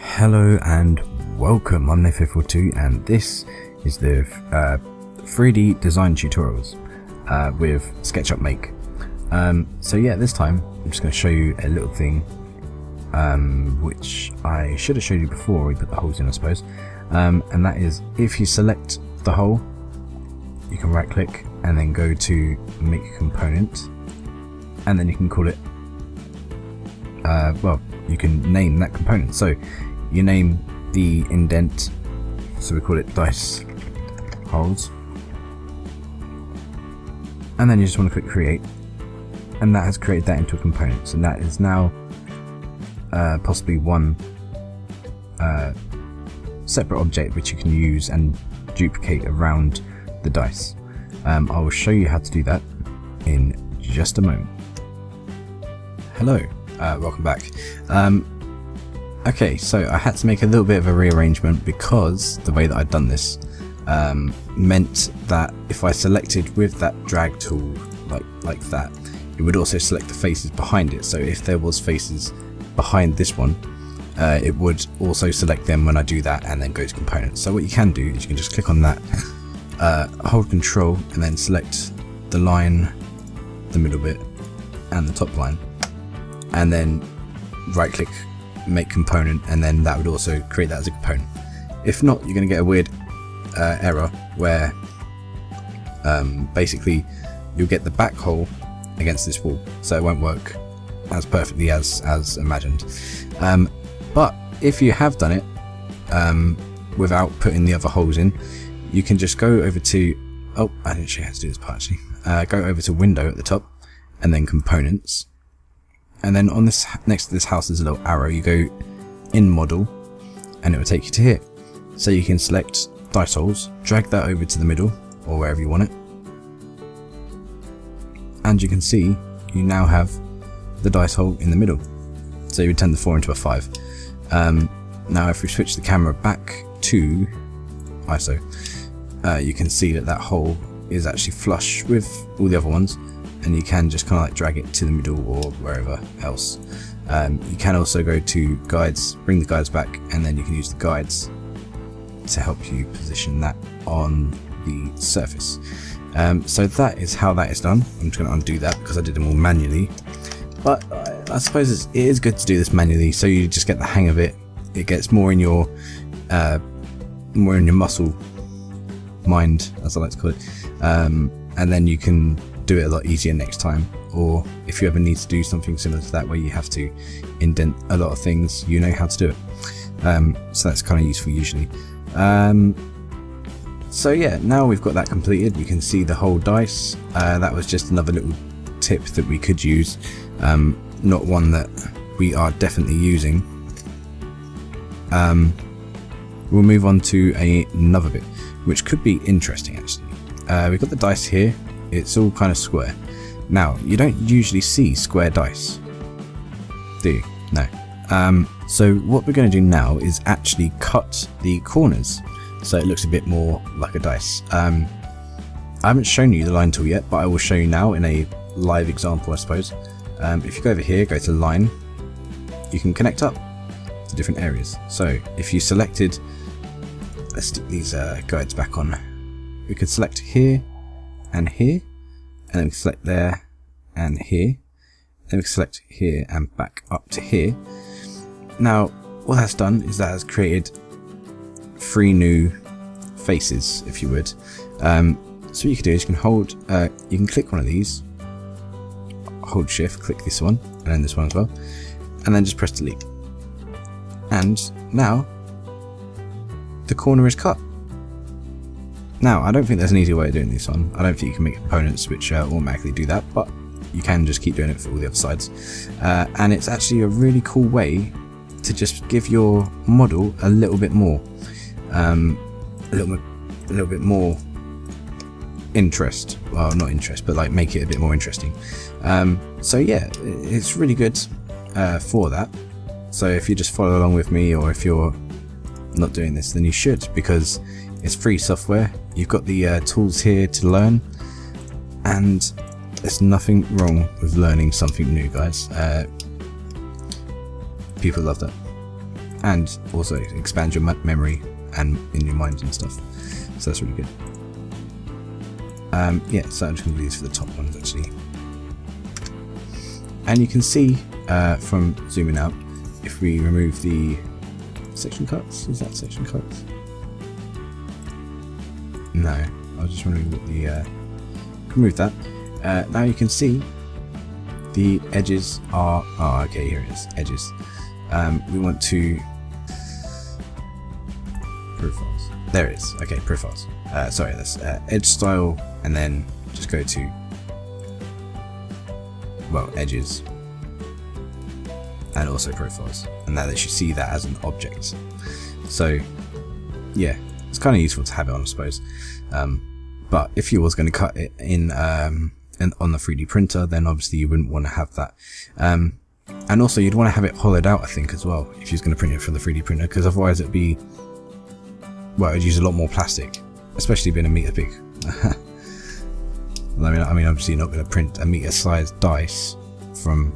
Hello and welcome, I'm No542 and this is the 3D design tutorials with SketchUp Make. So yeah, this time I'm just going to show you a little thing which I should have showed you before we put the holes in, I suppose, and that is if you select the hole, you can right click and then go to make component, and then you can call it well, you can name that component. So you name the indent, so we call it dice holes, and then you just want to click create, and that has created that into a component. So that is now possibly one separate object which you can use and duplicate around the dice. I will show you how to do that in just a moment. Hello, welcome back. Okay, so I had to make a little bit of a rearrangement because the way that I'd done this meant that if I selected with that drag tool like that, it would also select the faces behind it. So if there was faces behind this one, it would also select them when I do that and then go to components. So what you can do is you can just click on that, hold control and then select the line, the middle bit and the top line, and then right click, make component, and then that would also create that as a component. If not, you're going to get a weird error where basically you'll get the back hole against this wall, so it won't work as perfectly as imagined. But if you have done it without putting the other holes in, you can just go over to, oh, I didn't show you how to do this part actually. Go over to window at the top and then components, and then on this, next to this house, there's a little arrow. You go in model and it will take you to here. So you can select dice holes, drag that over to the middle or wherever you want it, and you can see you now have the dice hole in the middle. So you would turn the 4 into a 5. Now if we switch the camera back to ISO, you can see that that hole is actually flush with all the other ones, and you can just kind of like drag it to the middle or wherever else. You can also go to guides, bring the guides back, and then you can use the guides to help you position that on the surface. So that is how that is done. I'm just going to undo that because I did them all manually, but I suppose it is good to do this manually so you just get the hang of it. It gets more in your muscle mind, as I like to call it, and then you can do it a lot easier next time. Or if you ever need to do something similar to that where you have to indent a lot of things, you know how to do it. So that's kind of useful usually. So yeah, now we've got that completed. We can see the whole dice. That was just another little tip that we could use, not one that we are definitely using. We'll move on to another bit which could be interesting actually. We've got the dice here. It's all kind of square. Now, you don't usually see square dice, do you? No. So what we're going to do now is actually cut the corners so it looks a bit more like a dice. I haven't shown you the line tool yet, but I will show you now in a live example, I suppose. If you go over here, go to line, you can connect up to different areas. So if you selected, let's stick these guides back on, we could select here and here, and then we can select there and here, then we can select here and back up to here. Now what that's done is that has created 3 new faces, if you would. So what you can do is you can hold, you can click one of these, hold shift, click this one and then this one as well, and then just press delete, and now the corner is cut. Now, I don't think there's an easy way of doing this one. I don't think you can make components which automatically do that, but you can just keep doing it for all the other sides. And it's actually a really cool way to just give your model a little bit more, a little bit more interest. Well, not interest, but like make it a bit more interesting. So yeah, it's really good for that. So if you just follow along with me, or if you're not doing this, then you should, because it's free software. You've got the tools here to learn, and there's nothing wrong with learning something new, guys. People love that. and also expands your memory and in your mind and stuff. So that's really good. Yeah, so I'm just going to do this for the top ones actually. And you can see from zooming out, if we remove the section cuts, is that section cuts? No, I was just wondering what the remove that. Now you can see the edges are, oh okay, here it is, edges. We want to profiles. There it is. Okay, profiles. Sorry, that's edge style, and then just go to, well, edges, and also profiles. And now they should see that as an object. So yeah, it's kind of useful to have it on, I suppose. But if you was going to cut it in on the 3D printer, then obviously you wouldn't want to have that. And also you'd want to have it hollowed out, I think, as well, if you're going to print it from the 3D printer, because otherwise it'd be, well, it'd use a lot more plastic, especially being a meter big. I mean, obviously you're not going to print a meter sized dice from,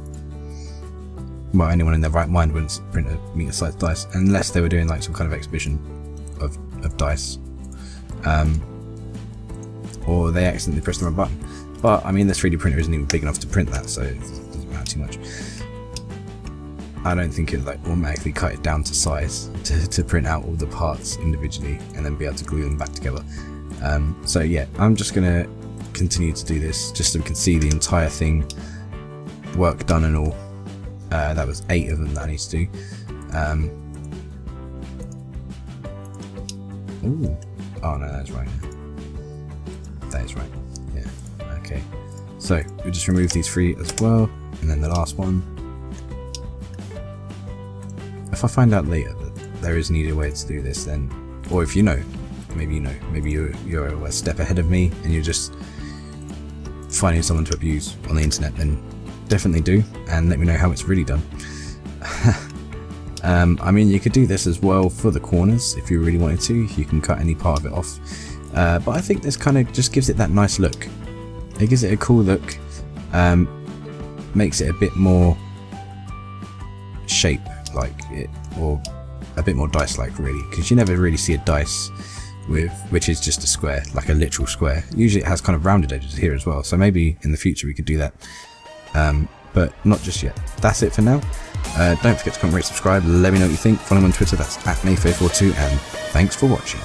well, anyone in their right mind wouldn't print a meter sized dice unless they were doing like some kind of exhibition of dice, or they accidentally pressed the wrong button. But I mean, this 3D printer isn't even big enough to print that, so it doesn't matter too much. I don't think it like automatically cut it down to size to print out all the parts individually and then be able to glue them back together. So yeah, I'm just gonna continue to do this just so we can see the entire thing, work done and all. That was 8 of them that I need to do. Ooh. Oh no, that's right. That is right. Yeah. Okay. So we just remove these 3 as well, and then the last one. If I find out later that there is an easier way to do this, then, or if you know, maybe you're a step ahead of me and you're just finding someone to abuse on the internet, then definitely do, and let me know how it's really done. I mean, you could do this as well for the corners if you really wanted to. You can cut any part of it off, but I think this kind of just gives it that nice look. It gives it a cool look, makes it a bit more shape like it, or a bit more dice like, really, because you never really see a dice which is just a square, like a literal square. Usually it has kind of rounded edges here as well, so maybe in the future we could do that, but not just yet. That's it for now. Don't forget to comment, rate, subscribe, let me know what you think. Follow me on Twitter, that's @Mayfair42, and thanks for watching.